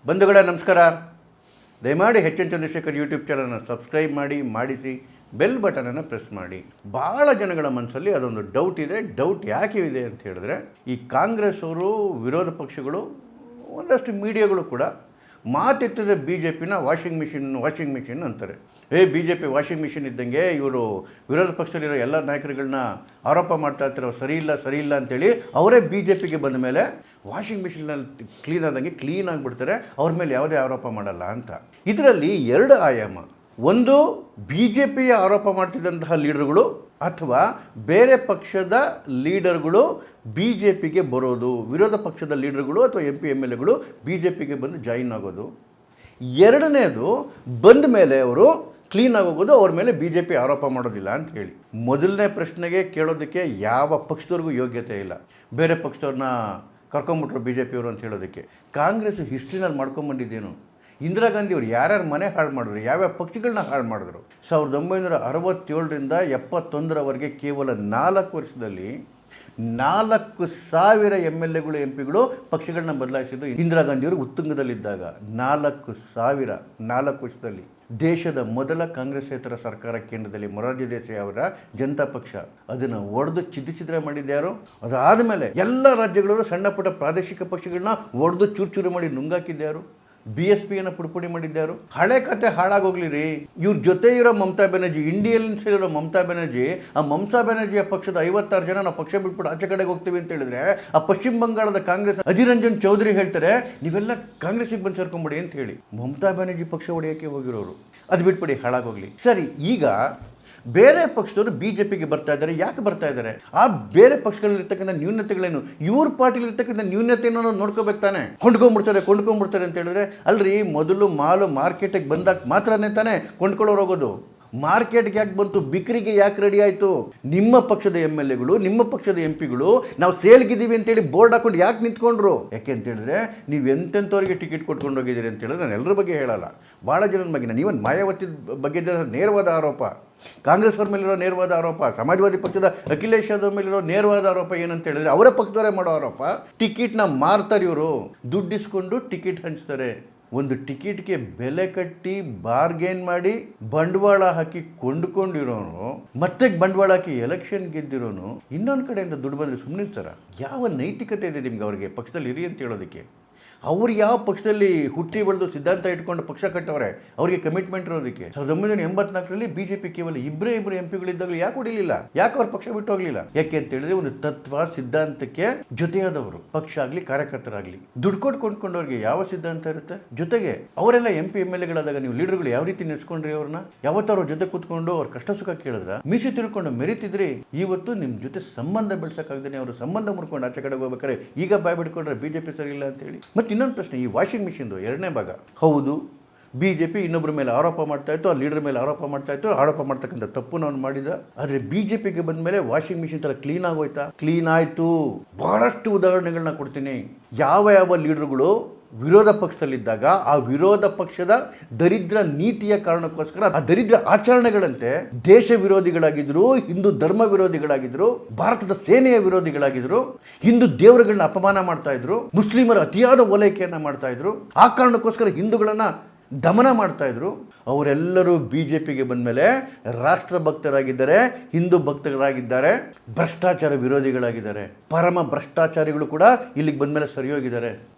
ಬಂಧುಗಳೇ ನಮಸ್ಕಾರ. ದಯಮಾಡಿ ಎಚ್ ಎನ್ ಚಂದ್ರಶೇಖರ್ ಯೂಟ್ಯೂಬ್ ಚಾನಲ್ನ ಸಬ್ಸ್ಕ್ರೈಬ್ ಮಾಡಿಸಿ ಬೆಲ್ ಬಟನನ್ನು ಪ್ರೆಸ್ ಮಾಡಿ. ಭಾಳ ಜನಗಳ ಮನಸ್ಸಲ್ಲಿ ಅದೊಂದು ಡೌಟ್ ಇದೆ. ಡೌಟ್ ಯಾಕೆ ಇದೆ ಅಂತ ಹೇಳಿದ್ರೆ, ಈ ಕಾಂಗ್ರೆಸ್ ಅವರು, ವಿರೋಧ ಪಕ್ಷಗಳು, ಒಂದಷ್ಟು ಮೀಡಿಯಾಗಳು ಕೂಡ ಮಾತೆತ್ತಿದ್ರೆ ಬಿ ಜೆ ಪಿನ ವಾಷಿಂಗ್ ಮಿಷಿನ್ ಅಂತಾರೆ. B J P washing machine ಇದ್ದಂಗೆ ಇವರು ವಿರೋಧ ಪಕ್ಷದಲ್ಲಿರೋ ಎಲ್ಲ ನಾಯಕರುಗಳನ್ನ ಆರೋಪ ಮಾಡ್ತಾ ಇರ್ತಾರೆ, ಸರಿ ಇಲ್ಲ ಅಂತೇಳಿ ಅವರೇ ಬಿ ಜೆ ಪಿಗೆ ಬಂದ ಮೇಲೆ ವಾಷಿಂಗ್ ಮಿಷಿನಲ್ಲಿ ಕ್ಲೀನ್ ಆದಂಗೆ ಕ್ಲೀನ್ ಆಗಿಬಿಡ್ತಾರೆ, ಅವ್ರ ಮೇಲೆ ಯಾವುದೇ ಆರೋಪ ಮಾಡಲ್ಲ ಅಂತ. ಇದರಲ್ಲಿ ಎರಡು ಆಯಾಮ. ಒಂದು, ಬಿ ಜೆ ಪಿಯ ಆರೋಪ ಮಾಡ್ತಿದ್ದಂತಹ ಲೀಡರ್ಗಳು ಅಥವಾ ಬೇರೆ ಪಕ್ಷದ ಲೀಡರ್ಗಳು ಬಿ ಜೆ ಪಿಗೆ ಬರೋದು, ವಿರೋಧ ಪಕ್ಷದ ಲೀಡರ್ಗಳು ಅಥವಾ ಎಂ ಪಿ ಎಮ್ ಎಲ್ ಎಗಳು ಬಿ ಜೆ ಪಿಗೆ ಬಂದು ಜಾಯಿನ್ ಆಗೋದು. ಎರಡನೇದು, ಬಂದ ಮೇಲೆ ಅವರು ಕ್ಲೀನ್ ಆಗೋಗೋದು, ಅವ್ರ ಮೇಲೆ ಬಿ ಜೆ ಪಿ ಆರೋಪ ಮಾಡೋದಿಲ್ಲ ಅಂತ ಹೇಳಿ. ಮೊದಲನೇ ಪ್ರಶ್ನೆಗೆ ಕೇಳೋದಕ್ಕೆ ಯಾವ ಪಕ್ಷದವ್ರಿಗೂ ಯೋಗ್ಯತೆ ಇಲ್ಲ. ಬೇರೆ ಪಕ್ಷದವ್ರನ್ನ ಕರ್ಕೊಂಬಿಟ್ರು ಬಿ ಜೆ ಪಿಯವರು ಅಂತ ಹೇಳೋದಕ್ಕೆ. ಕಾಂಗ್ರೆಸ್ ಹಿಸ್ಟ್ರಿನಲ್ಲಿ ಮಾಡ್ಕೊಂಬಂದಿದ್ದೇನು? ಇಂದಿರಾ ಗಾಂಧಿ ಅವರು ಯಾರ್ಯಾರು ಮನೆ ಹಾಳು ಮಾಡಿದ್ರು, ಯಾವ್ಯಾವ ಪಕ್ಷಗಳನ್ನ ಹಾಳು ಮಾಡಿದ್ರು. 1967ರಿಂದ 71ರವರೆಗೆ ಕೇವಲ 4 ವರ್ಷದಲ್ಲಿ 4,000 ಎಮ್ ಎಲ್ ಎಗಳು, ಎಂ ಪಿಗಳು ಪಕ್ಷಗಳನ್ನ ಬದಲಾಯಿಸಿದ್ದು ಇಂದಿರಾ ಗಾಂಧಿಯವರು ಉತ್ತುಂಗದಲ್ಲಿದ್ದಾಗ. 4,000 4 ವರ್ಷದಲ್ಲಿ. ದೇಶದ ಮೊದಲ ಕಾಂಗ್ರೆಸ್ಸೇತರ ಸರ್ಕಾರ ಕೇಂದ್ರದಲ್ಲಿ ಮೊರಾರ್ಜಿ ದೇಸಾಯಿ ಅವರ ಜನತಾ ಪಕ್ಷ ಅದನ್ನು ಒಡೆದು ಚಿದ್ರ ಮಾಡಿದ್ಯಾರು. ಅದಾದ ಮೇಲೆ ಎಲ್ಲ ರಾಜ್ಯಗಳವರು ಸಣ್ಣ ಪುಟ್ಟ ಪ್ರಾದೇಶಿಕ ಪಕ್ಷಗಳನ್ನ ಒಡೆದು ಚೂರು ಮಾಡಿ ನುಂಗಾಕಿದ್ಯಾರು. ಬಿ ಎಸ್ ಪಿಯನ್ನು ಪುಡಿಪುಡಿ ಮಾಡಿದ್ದರು. ಹಳೆ ಕತೆ ಹಾಳಾಗೋಗ್ಲಿ ರೀ. ಇವ್ರ ಜೊತೆ ಇರೋ ಮಮತಾ ಬ್ಯಾನರ್ಜಿ, ಇಂಡಿಯನ್ಸ್ ಇರೋ ಮಮತಾ ಬ್ಯಾನರ್ಜಿ, ಆ ಮಮತಾ ಬ್ಯಾನರ್ಜಿಯ ಪಕ್ಷದ 56 ಜನ ನಾವು ಪಕ್ಷ ಬಿಟ್ಬಿಟ್ಟು ಆಚೆ ಕಡೆಗೆ ಹೋಗ್ತೀವಿ ಅಂತ ಹೇಳಿದ್ರೆ, ಆ ಪಶ್ಚಿಮ ಬಂಗಾಳದ ಕಾಂಗ್ರೆಸ್ ಅಧೀರ್ ರಂಜನ್ ಚೌಧರಿ ಹೇಳ್ತಾರೆ, ನೀವೆಲ್ಲ ಕಾಂಗ್ರೆಸ್ಸಿಗೆ ಬಂದು ಸೇರ್ಕೊಂಬಿಡಿ ಅಂತ ಹೇಳಿ. ಮಮತಾ ಬ್ಯಾನರ್ಜಿ ಪಕ್ಷ ಹೊಡೆಯೋಕ್ಕೆ ಹೋಗಿರೋರು. ಅದು ಬಿಟ್ಬಿಡಿ, ಹಾಳಾಗೋಗ್ಲಿ. ಸರಿ, ಈಗ ಬೇರೆ ಪಕ್ಷದವರು ಬಿ ಜೆ ಪಿಗೆ ಬರ್ತಾ ಇದ್ದಾರೆ. ಯಾಕೆ ಬರ್ತಾ ಇದ್ದಾರೆ? ಆ ಬೇರೆ ಪಕ್ಷಗಳಲ್ಲಿರ್ತಕ್ಕಂಥ ನ್ಯೂನತೆಗಳೇನು, ಇವ್ರ ಪಾರ್ಟಿಲಿರ್ತಕ್ಕಂಥ ನ್ಯೂನತೆಯನ್ನು ನೋಡ್ಕೋಬೇಕು ತಾನೆ. ಕೊಂಡ್ಕೊಂಡ್ಬಿಡ್ತಾರೆ ಅಂತ ಹೇಳಿದ್ರೆ, ಅಲ್ರಿ, ಮೊದಲು ಮಾಲು ಮಾರ್ಕೆಟಿಗೆ ಬಂದಾಗ ಮಾತ್ರನೇ ತಾನೇ ಕೊಂಡ್ಕೊಳ್ಳೋರು ಹೋಗೋದು. ಮಾರ್ಕೆಟ್ಗೆ ಯಾಕೆ ಬಂತು? ಬಿಕ್ರಿಗೆ ಯಾಕೆ ರೆಡಿ ಆಯಿತು? ನಿಮ್ಮ ಪಕ್ಷದ ಎಮ್ ಎಲ್ ಎಗಳು, ನಿಮ್ಮ ಪಕ್ಷದ ಎಂ ಪಿಗಳು ನಾವು ಸೇಲ್ಗಿದ್ದೀವಿ ಅಂತೇಳಿ ಬೋರ್ಡ್ ಹಾಕೊಂಡು ಯಾಕೆ ನಿಂತ್ಕೊಂಡ್ರು? ಯಾಕೆ ಅಂತೇಳಿದ್ರೆ, ನೀವು ಎಂತೆಂಥವ್ರಿಗೆ ಟಿಕೆಟ್ ಕೊಟ್ಕೊಂಡು ಹೋಗಿದ್ದೀರಿ ಅಂತೇಳಿದ್ರೆ, ನಾನು ಎಲ್ಲರ ಬಗ್ಗೆ ಹೇಳಲ್ಲ, ಭಾಳ ಜನದ ಬಗ್ಗೆ. ನೀವೊಂದು ಮಾಯಾವತಿ ಬಗ್ಗೆ ನೇರವಾದ ಆರೋಪ, ಕಾಂಗ್ರೆಸ್ ಅವ್ರ ಮೇಲಿರೋ ನೇರವಾದ ಆರೋಪ, ಸಮಾಜವಾದಿ ಪಕ್ಷದ ಅಖಿಲೇಶ್ ಯಾದವ್ ಮೇಲಿರೋ ನೇರವಾದ ಆರೋಪ ಏನಂತ ಹೇಳಿದ್ರೆ, ಅವರ ಪಕ್ಷದವರೇ ಮಾಡೋ ಆರೋಪ. ಟಿಕೆಟ್ನ ಮಾರ್ತಾರೆ ಇವರು, ದುಡ್ಡಿಸ್ಕೊಂಡು ಟಿಕೆಟ್ ಹಂಚ್ತಾರೆ. ಒಂದು ಟಿಕೆಟ್ಗೆ ಬೆಲೆ ಕಟ್ಟಿ ಬಾರ್ಗೇನ್ ಮಾಡಿ ಬಂಡವಾಳ ಹಾಕಿ ಕೊಂಡ್ಕೊಂಡಿರೋನು, ಮತ್ತೆ ಬಂಡವಾಳ ಹಾಕಿ ಎಲೆಕ್ಷನ್ ಗೆದ್ದಿರೋನು, ಇನ್ನೊಂದು ಕಡೆಯಿಂದ ದುಡ್ಡು ಬಂದರೆ ಸುಮ್ಮನಿರ್ತಾರ? ಯಾವ ನೈತಿಕತೆ ಇದೆ ನಿಮ್ಗೆ ಅವ್ರಿಗೆ ಪಕ್ಷದಲ್ಲಿ ಇರಿ ಅಂತ ಹೇಳೋದಕ್ಕೆ? ಅವ್ರು ಯಾವ ಪಕ್ಷದಲ್ಲಿ ಹುಟ್ಟಿ ಬೆಳೆದು ಸಿದ್ಧಾಂತ ಇಟ್ಕೊಂಡು ಪಕ್ಷ ಕಟ್ಟವ್ರೆ, ಅವರಿಗೆ ಕಮಿಟ್ಮೆಂಟ್ ಇರೋದಕ್ಕೆ. 1984ರಲ್ಲಿ ಬಿ ಜೆ ಪಿ ಕೇವಲ ಇಬ್ಬರು ಎಂ ಪಿಗಳಿದ್ದಾಗಲೂ ಯಾಕೆ ಹೊಡಿಲಿಲ್ಲ? ಯಾಕೆ ಅವ್ರು ಪಕ್ಷ ಬಿಟ್ಟು ಹೋಗ್ಲಿಲ್ಲ? ಯಾಕೆ ಅಂತ ಹೇಳಿದ್ರೆ, ಒಂದು ತತ್ವ ಸಿದ್ಧಾಂತಕ್ಕೆ ಜೊತೆಯಾದವರು, ಪಕ್ಷ ಆಗಲಿ ಕಾರ್ಯಕರ್ತರಾಗಲಿ. ದುಡ್ಡು ಕೊಟ್ಟು ಕೊಂಡ್ಕೊಂಡವ್ರಿಗೆ ಯಾವ ಸಿದ್ಧಾಂತ ಇರುತ್ತೆ? ಜೊತೆಗೆ ಅವರೆಲ್ಲ ಎಂ ಪಿ ಎಮ್ ಎಲ್ ಎಗಳಾದಾಗ ನೀವು ಲೀಡರ್ಗಳು ಯಾವ ರೀತಿ ನೆನೆಸ್ಕೊಂಡ್ರಿ ಅವ್ರನ್ನ? ಯಾವತ್ತೂ ಅವ್ರ ಜೊತೆ ಕೂತ್ಕೊಂಡು ಅವ್ರ ಕಷ್ಟ ಸುಖ ಕೇಳಿದ್ರ? ಮೀಸಿ ತಿಳ್ಕೊಂಡು ಮೆರಿತಿದ್ರಿ. ಇವತ್ತು ನಿಮ್ಮ ಜೊತೆ ಸಂಬಂಧ ಬೆಳೆಸೋಕ್ಕಾಗ್ದೇ ಅವರು ಸಂಬಂಧ ಮುರ್ಕೊಂಡು ಆಚೆ ಕಡೆಗೆ ಹೋಗ್ಬೇಕಾರೆ ಈಗ ಬಾಯ್ ಬಿಡ್ಕೊಂಡ್ರೆ ಬಿ ಜೆ ಪಿ ಸರಿ ಇಲ್ಲ ಅಂತ ಹೇಳಿ. ಮತ್ತೆ ಇನ್ನೊಂದು ಪ್ರಶ್ನೆ, ಈ ವಾಷಿಂಗ್ ಮಿಷಿನ್ದು ಎರಡನೇ ಭಾಗ. ಹೌದು, ಬಿ ಜೆ ಪಿ ಇನ್ನೊಬ್ಬರ ಮೇಲೆ ಆರೋಪ ಮಾಡ್ತಾ ಇತ್ತು, ಆ ಲೀಡರ್ ಮೇಲೆ ಆರೋಪ ಮಾಡ್ತಾ ಇತ್ತು. ಆರೋಪ ಮಾಡ್ತಕ್ಕಂಥ ತಪ್ಪನ್ನು ಅವನು ಮಾಡಿದ. ಆದರೆ ಬಿ ಜೆ ಪಿಗೆ ಬಂದ ಮೇಲೆ ವಾಷಿಂಗ್ ಮಿಷಿನ್ ಥರ ಕ್ಲೀನ್ ಆಗೋಯ್ತಾ? ಕ್ಲೀನ್ ಆಯಿತು. ಬಹಳಷ್ಟು ಉದಾಹರಣೆಗಳನ್ನ ಕೊಡ್ತೀನಿ. ಯಾವ ಲೀಡರ್ಗಳು ವಿರೋಧ ಪಕ್ಷದಲ್ಲಿದ್ದಾಗ ಆ ವಿರೋಧ ಪಕ್ಷದ ದರಿದ್ರ ನೀತಿಯ ಕಾರಣಕ್ಕೋಸ್ಕರ, ಆ ದರಿದ್ರ ಆಚರಣೆಗಳಂತೆ ದೇಶ ವಿರೋಧಿಗಳಾಗಿದ್ರು, ಹಿಂದೂ ಧರ್ಮ ವಿರೋಧಿಗಳಾಗಿದ್ರು, ಭಾರತದ ಸೇನೆಯ ವಿರೋಧಿಗಳಾಗಿದ್ರು, ಹಿಂದೂ ದೇವರುಗಳನ್ನ ಅಪಮಾನ ಮಾಡ್ತಾ ಇದ್ರು, ಮುಸ್ಲಿಮರ ಅತಿಯಾದ ಓಲೈಕೆಯನ್ನ ಮಾಡ್ತಾ ಇದ್ರು, ಆ ಕಾರಣಕ್ಕೋಸ್ಕರ ಹಿಂದೂಗಳನ್ನ ದಮನ ಮಾಡ್ತಾ ಇದ್ರು. ಅವರೆಲ್ಲರೂ ಬಿ ಜೆ ಪಿಗೆ ಬಂದ ಮೇಲೆ ರಾಷ್ಟ್ರ ಭಕ್ತರಾಗಿದ್ದಾರೆ, ಹಿಂದೂ ಭಕ್ತರಾಗಿದ್ದಾರೆ, ಭ್ರಷ್ಟಾಚಾರ ವಿರೋಧಿಗಳಾಗಿದ್ದಾರೆ. ಪರಮ ಭ್ರಷ್ಟಾಚಾರಿಗಳು ಕೂಡ ಇಲ್ಲಿಗೆ ಬಂದ ಮೇಲೆ ಸರಿ ಹೋಗಿದ್ದಾರೆ.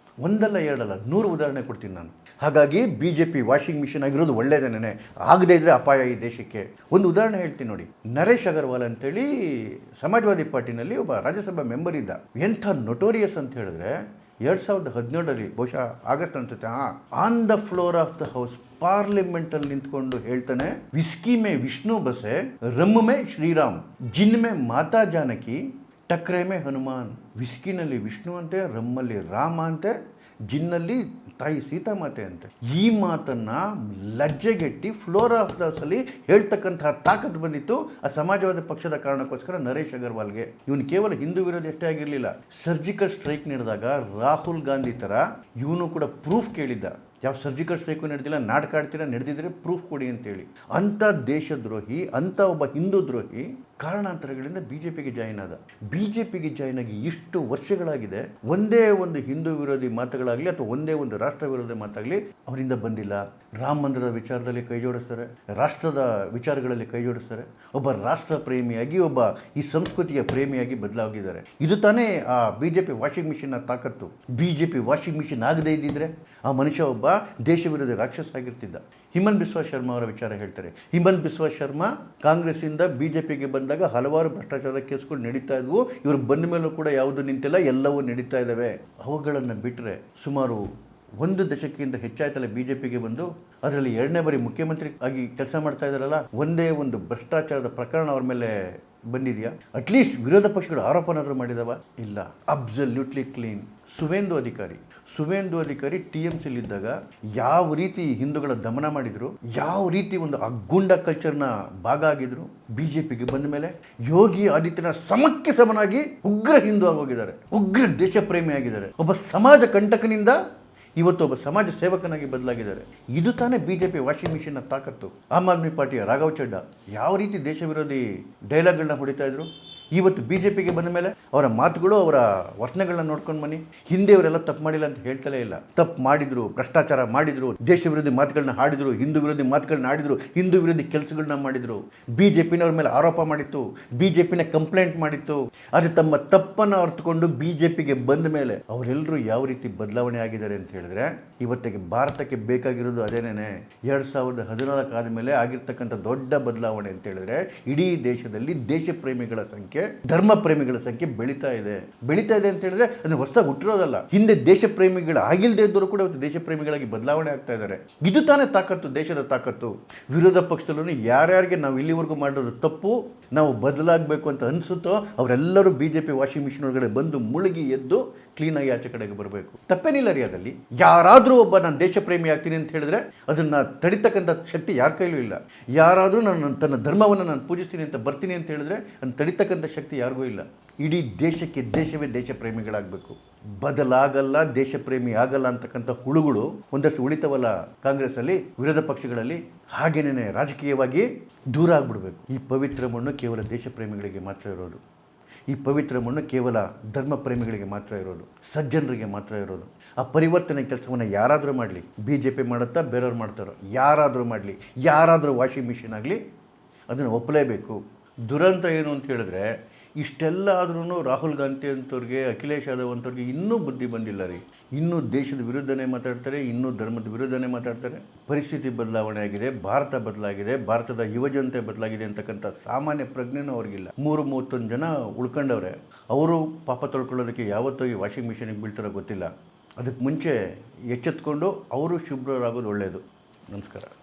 ಒಂದಲ್ಲ ಎರಡಲ್ಲ 100 ಉದಾಹರಣೆ ಕೊಡ್ತೀನಿ ನಾನು. ಹಾಗಾಗಿ B J P washing machine ಆಗಿರೋದು ಒಳ್ಳೆಯದೇನೆ, ಆಗದೇ ಇದ್ರೆ ಅಪಾಯ ಈ ದೇಶಕ್ಕೆ. ಒಂದು ಉದಾಹರಣೆ ಹೇಳ್ತೀನಿ ನೋಡಿ. ನರೇಶ್ ಅಗರ್ವಾಲ್ ಅಂತೇಳಿ ಸಮಾಜವಾದಿ ಪಾರ್ಟಿನಲ್ಲಿ ಒಬ್ಬ ರಾಜ್ಯಸಭಾ ಮೆಂಬರ್ ಇದ್ದ. ಎಂಥ ನೊಟೋರಿಯಸ್ ಅಂತ ಹೇಳಿದ್ರೆ, 2017ರಲ್ಲಿ ಬಹುಶಃ ಆಗಸ್ಟ್ ಅನ್ಸುತ್ತೆ, on the floor of the house ಪಾರ್ಲಿಮೆಂಟಲ್ಲಿ ನಿಂತ್ಕೊಂಡು ಹೇಳ್ತಾನೆ, ವಿಸ್ಕಿ ಮೇ ವಿಷ್ಣು ಬಸೆ, ರಮ್ ಮೇ ಶ್ರೀರಾಮ್, ಜಿನ್ ಮೇ ಮಾತಾ ಜಾನಕಿ, ಟಕ್ರೆ ಮೇ ಹನುಮಾನ್. ವಿಸ್ಕಿನಲ್ಲಿ ವಿಷ್ಣು ಅಂತೆ, ರಮ್ಮಲ್ಲಿ ರಾಮ ಅಂತೆ, ಜಿನ್ನಲ್ಲಿ ತಾಯಿ ಸೀತಾಮಾತೆ ಅಂತೆ. ಈ ಮಾತನ್ನ ಲಜ್ಜೆಗೆಟ್ಟಿ ಫ್ಲೋರ್ ಆಫ್ ದ ಹೌಸಲ್ಲಿ ಹೇಳ್ತಕ್ಕಂತಹ ತಾಕತ್ತು ಬಂದಿತ್ತು ಆ ಸಮಾಜವಾದಿ ಪಕ್ಷದ ಕಾರಣಕ್ಕೋಸ್ಕರ ನರೇಶ್ ಅಗರ್ವಾಲ್ಗೆ. ಇವನು ಕೇವಲ ಹಿಂದೂ ವಿರೋಧಿ ಅಷ್ಟೇ ಆಗಿರಲಿಲ್ಲ, ಸರ್ಜಿಕಲ್ ಸ್ಟ್ರೈಕ್ ನಡೆದಾಗ ರಾಹುಲ್ ಗಾಂಧಿ ಥರ ಇವನು ಕೂಡ ಪ್ರೂಫ್ ಕೇಳಿದ್ದ. ಯಾವ ಸರ್ಜಿಕಲ್ ಸ್ಟ್ರೈಕು ನಡೆದಿಲ್ಲ, ನಾಟಕ ಆಡ್ತೀರಾ, ನಡೆದಿದ್ರೆ ಪ್ರೂಫ್ ಕೊಡಿ ಅಂತೇಳಿ. ಅಂಥ ದೇಶದ್ರೋಹಿ, ಅಂಥ ಒಬ್ಬ ಹಿಂದೂ ದ್ರೋಹಿ ಕಾರಣಾಂತರಗಳಿಂದ ಬಿ ಜೆ ಪಿಗೆ ಜಾಯಿನ್ ಆದ. ಬಿ ಜೆ ಪಿಗೆ ಜಾಯಿನ್ ಆಗಿ ಇಷ್ಟು ವರ್ಷಗಳಾಗಿದೆ, ಒಂದೇ ಒಂದು ಹಿಂದೂ ವಿರೋಧಿ ಮಾತುಗಳಾಗಲಿ ಅಥವಾ ಒಂದೇ ಒಂದು ರಾಷ್ಟ್ರ ವಿರೋಧಿ ಮಾತಾಗಲಿ ಅವರಿಂದ ಬಂದಿಲ್ಲ. ರಾಮ ಮಂದಿರದ ವಿಚಾರದಲ್ಲಿ ಕೈ ಜೋಡಿಸ್ತಾರೆ, ರಾಷ್ಟ್ರದ ವಿಚಾರಗಳಲ್ಲಿ ಕೈ ಜೋಡಿಸ್ತಾರೆ. ಒಬ್ಬ ರಾಷ್ಟ್ರ ಪ್ರೇಮಿಯಾಗಿ, ಒಬ್ಬ ಈ ಸಂಸ್ಕೃತಿಯ ಪ್ರೇಮಿಯಾಗಿ ಬದಲಾಗಿದ್ದಾರೆ. ಇದು ತಾನೇ ಆ ಬಿ ಜೆ ಪಿ ವಾಷಿಂಗ್ ಮಿಷಿನ್ನ ತಾಕತ್ತು. B J P washing machine ಆಗದೇ ಇದ್ದಿದ್ರೆ ಆ ಮನುಷ್ಯ ಒಬ್ಬ ದೇಶ ವಿರೋಧಿ ರಾಕ್ಷಸ ಆಗಿರ್ತಿದ್ದ. ಹಿಮಂತ್ ಬಿಸ್ವಾ ಶರ್ಮಾ ಅವರ ವಿಚಾರ ಹೇಳ್ತಾರೆ. ಹಿಮಂತ್ ಬಿಸ್ವಾ ಶರ್ಮಾ ಕಾಂಗ್ರೆಸ್ಸಿಂದ ಬಿ ಜೆ ಪಿಗೆ ಬಂದಾಗ ಹಲವಾರು ಭ್ರಷ್ಟಾಚಾರದ ಕೇಸ್ಗಳು ನಡೀತಾ ಇದ್ವು. ಇವರು ಬಂದ ಮೇಲೂ ಕೂಡ ಯಾವುದೂ ನಿಂತಿಲ್ಲ, ಎಲ್ಲವೂ ನಡೀತಾ ಇದ್ದಾವೆ. ಅವುಗಳನ್ನು ಬಿಟ್ಟರೆ ಸುಮಾರು 1 ದಶಕಕ್ಕಿಂತ ಹೆಚ್ಚಾಯ್ತಲ್ಲ ಬಿ ಜೆ ಪಿಗೆ ಬಂದು. ಅದರಲ್ಲಿ 2ನೇ ಬಾರಿ ಮುಖ್ಯಮಂತ್ರಿ ಆಗಿ ಕೆಲಸ ಮಾಡ್ತಾ ಇದ್ದಾರಲ್ಲ, ಒಂದೇ ಒಂದು ಭ್ರಷ್ಟಾಚಾರದ ಪ್ರಕರಣ ಅವ್ರ ಮೇಲೆ ಬಂದಿದೆಯಾ? ಅಟ್ಲೀಸ್ಟ್ ವಿರೋಧ ಪಕ್ಷಗಳು ಆರೋಪನಾದರೂ ಮಾಡಿದವ? ಇಲ್ಲ. Absolutely clean. ಸುವೇಂದು ಅಧಿಕಾರಿ ಟಿ ಎಂ ಸಿಲಿದ್ದಾಗ ಯಾವ ರೀತಿ ಹಿಂದೂಗಳ ದಮನ ಮಾಡಿದ್ರು, ಯಾವ ರೀತಿ ಒಂದು ಅಗ್ಗುಂಡ ಕಲ್ಚರ್ನ ಭಾಗ ಆಗಿದ್ರು, ಬಿ ಜೆ ಪಿಗೆ ಬಂದ ಮೇಲೆ ಯೋಗಿ ಆದಿತ್ಯನಾಥ್ ಸಮಕ್ಕೆ ಸಮನಾಗಿ ಉಗ್ರ ಹಿಂದೂ ಆಗೋಗಿದ್ದಾರೆ, ಉಗ್ರ ದೇಶ ಪ್ರೇಮಿ ಆಗಿದ್ದಾರೆ. ಒಬ್ಬ ಸಮಾಜ ಕಂಟಕನಿಂದ ಇವತ್ತು ಒಬ್ಬ ಸಮಾಜ ಸೇವಕನಾಗಿ ಬದಲಾಗಿದ್ದಾರೆ. ಇದು ತಾನೇ ಬಿ ಜೆ ಪಿ ವಾಷಿಂಗ್ ಮಿಷಿನ್ನ ತಾಕತ್ತು. ಆಮ್ ಆದ್ಮಿ ಪಾರ್ಟಿಯ ರಾಘವ್ ಚಡ್ಡಾ ಯಾವ ರೀತಿ ದೇಶ ವಿರೋಧಿ ಡೈಲಾಗ್ಗಳನ್ನ ಹೊಡಿತಾ ಇದ್ರು, ಇವತ್ತು ಬಿ ಜೆ ಪಿಗೆ ಬಂದ ಮೇಲೆ ಅವರ ಮಾತುಗಳು, ಅವರ ವರ್ತನೆಗಳನ್ನ ನೋಡ್ಕೊಂಡು ಬನ್ನಿ. ಹಿಂದೆ ಅವರೆಲ್ಲ ತಪ್ಪು ಮಾಡಿಲ್ಲ ಅಂತ ಹೇಳ್ತಲೇ ಇಲ್ಲ. ತಪ್ಪು ಮಾಡಿದ್ರು, ಭ್ರಷ್ಟಾಚಾರ ಮಾಡಿದ್ರು, ದೇಶ ವಿರೋಧಿ ಮಾತುಗಳನ್ನ ಹಾಡಿದ್ರು, ಹಿಂದೂ ವಿರೋಧಿ ಮಾತುಗಳನ್ನ ಆಡಿದ್ರು, ಹಿಂದೂ ವಿರೋಧಿ ಕೆಲಸಗಳನ್ನ ಮಾಡಿದ್ರು. ಬಿ ಜೆ ಪಿನವ್ರ ಮೇಲೆ ಆರೋಪ ಮಾಡಿತ್ತು, ಬಿ ಜೆ ಪಿನ ಕಂಪ್ಲೇಂಟ್ ಮಾಡಿತ್ತು. ಆದರೆ ತಮ್ಮ ತಪ್ಪನ್ನು ಅರ್ಥಕೊಂಡು ಬಿ ಜೆ ಪಿಗೆ ಬಂದ ಮೇಲೆ ಅವರೆಲ್ಲರೂ ಯಾವ ರೀತಿ ಬದಲಾವಣೆ ಆಗಿದ್ದಾರೆ ಅಂತ ಹೇಳಿದ್ರೆ, ಇವತ್ತಿಗೆ ಭಾರತಕ್ಕೆ ಬೇಕಾಗಿರೋದು ಅದೇನೇ. 2014 ಆದಮೇಲೆ ಆಗಿರ್ತಕ್ಕಂಥ ದೊಡ್ಡ ಬದಲಾವಣೆ ಅಂತ ಹೇಳಿದ್ರೆ, ಇಡೀ ದೇಶದಲ್ಲಿ ದೇಶ ಪ್ರೇಮಿಗಳ ಸಂಖ್ಯೆ, ಧರ್ಮ ಪ್ರೇಮಿಗಳ ಸಂಖ್ಯೆ ಬೆಳೀತಾ ಇದೆ ಅಂತ ಹೇಳಿದ್ರೆ ಅದನ್ನು ಹೊಸದಾಗಿ ಹುಟ್ಟಿರೋದಲ್ಲ. ಹಿಂದೆ ದೇಶ ಪ್ರೇಮಿಗಳು ಆಗಿಲ್ಲದೆ ಇದ್ದವರು ಕೂಡ ಇವತ್ತು ದೇಶ ಪ್ರೇಮಿಗಳಾಗಿ ಬದಲಾವಣೆ ಆಗ್ತಾ ಇದ್ದಾರೆ. ಇದು ತಾನೇ ತಾಕತ್ತು, ದೇಶದ ತಾಕತ್ತು. ವಿರೋಧ ಪಕ್ಷದಲ್ಲೂ ಯಾರ್ಯಾರಿಗೆ ನಾವು ಇಲ್ಲಿವರೆಗೂ ಮಾಡೋದು ತಪ್ಪು, ನಾವು ಬದಲಾಗಬೇಕು ಅಂತ ಅನಿಸುತ್ತೋ ಅವರೆಲ್ಲರೂ B J P washing machine ಒಳಗಡೆ ಬಂದು ಮುಳುಗಿ ಎದ್ದು ಕ್ಲೀನಾಗಿ ಆಚೆ ಕಡೆಗೆ ಬರಬೇಕು. ತಪ್ಪೇನಿಲ್ಲ ರೀ ಅದರಲ್ಲಿ. ಯಾರಾದರೂ ಒಬ್ಬ ನಾನು ದೇಶ ಪ್ರೇಮಿ ಆಗ್ತೀನಿ ಅಂತ ಹೇಳಿದ್ರೆ ಅದನ್ನು ತಡಿತಕ್ಕಂಥ ಶಕ್ತಿ ಯಾರ ಕೈಲೂ ಇಲ್ಲ. ಯಾರಾದರೂ ನಾನು ತನ್ನ ಧರ್ಮವನ್ನು ನಾನು ಪೂಜಿಸ್ತೀನಿ ಅಂತ ಬರ್ತೀನಿ ಅಂತ ಹೇಳಿದ್ರೆ ಅದನ್ನು ತಡಿತಕ್ಕಂಥ ಶಕ್ತಿ ಯಾರಿಗೂ ಇಲ್ಲ. ಇಡೀ ದೇಶಕ್ಕೆ ದೇಶವೇ ದೇಶ ಪ್ರೇಮಿಗಳಾಗಬೇಕು. ಬದಲಾಗಲ್ಲ, ದೇಶ ಪ್ರೇಮಿ ಆಗಲ್ಲ ಅಂತಕ್ಕಂಥ ಹುಳುಗಳು ಒಂದಷ್ಟು ಉಳಿತವಲ್ಲ ಕಾಂಗ್ರೆಸ್ಸಲ್ಲಿ, ವಿರೋಧ ಪಕ್ಷಗಳಲ್ಲಿ. ಹಾಗೇನೇ ರಾಜಕೀಯವಾಗಿ ದೂರ ಆಗಿಬಿಡ್ಬೇಕು. ಈ ಪವಿತ್ರ ಮಣ್ಣು ಕೇವಲ ದೇಶ ಪ್ರೇಮಿಗಳಿಗೆ ಮಾತ್ರ ಇರೋದು. ಈ ಪವಿತ್ರ ಮಣ್ಣು ಕೇವಲ ಧರ್ಮ ಪ್ರೇಮಿಗಳಿಗೆ ಮಾತ್ರ ಇರೋದು, ಸಜ್ಜನರಿಗೆ ಮಾತ್ರ ಇರೋದು. ಆ ಪರಿವರ್ತನೆ ಕೆಲಸವನ್ನು ಯಾರಾದರೂ ಮಾಡಲಿ, ಬಿ ಜೆ ಪಿ ಮಾಡುತ್ತಾ ಬೇರೆಯವ್ರು ಮಾಡ್ತಾರೋ, ಯಾರಾದರೂ ಮಾಡಲಿ, ಯಾರಾದರೂ ವಾಷಿಂಗ್ ಮಿಷಿನ್ ಆಗಲಿ, ಅದನ್ನು ಒಪ್ಪಲೇಬೇಕು. ದುರಂತ ಏನು ಅಂತ ಹೇಳಿದ್ರೆ, ಇಷ್ಟೆಲ್ಲ ಆದ್ರೂ ರಾಹುಲ್ ಗಾಂಧಿ ಅಂಥವ್ರಿಗೆ, ಅಖಿಲೇಶ್ ಯಾದವ್ ಅಂಥವ್ರಿಗೆ ಇನ್ನೂ ಬುದ್ಧಿ ಬಂದಿಲ್ಲ ರೀ. ಇನ್ನೂ ದೇಶದ ವಿರುದ್ಧನೇ ಮಾತಾಡ್ತಾರೆ, ಇನ್ನೂ ಧರ್ಮದ ವಿರುದ್ಧನೇ ಮಾತಾಡ್ತಾರೆ. ಪರಿಸ್ಥಿತಿ ಬದಲಾವಣೆ ಆಗಿದೆ, ಭಾರತ ಬದಲಾಗಿದೆ, ಭಾರತದ ಯುವಜನತೆ ಬದಲಾಗಿದೆ ಅಂತಕ್ಕಂಥ ಸಾಮಾನ್ಯ ಪ್ರಜ್ಞೆನೂ ಅವ್ರಿಗಿಲ್ಲ. 31 ಜನ ಉಳ್ಕೊಂಡವ್ರೆ. ಅವರು ಪಾಪ ತೊಳ್ಕೊಳ್ಳೋದಕ್ಕೆ ಯಾವತ್ತೂ ಈ ವಾಷಿಂಗ್ ಮಿಷಿನಿಗೆ ಬೀಳ್ತಾರೋ ಗೊತ್ತಿಲ್ಲ. ಅದಕ್ಕೆ ಮುಂಚೆ ಎಚ್ಚೆತ್ಕೊಂಡು ಅವರು ಶುಭ್ರರಾಗೋದು ಒಳ್ಳೆಯದು. ನಮಸ್ಕಾರ.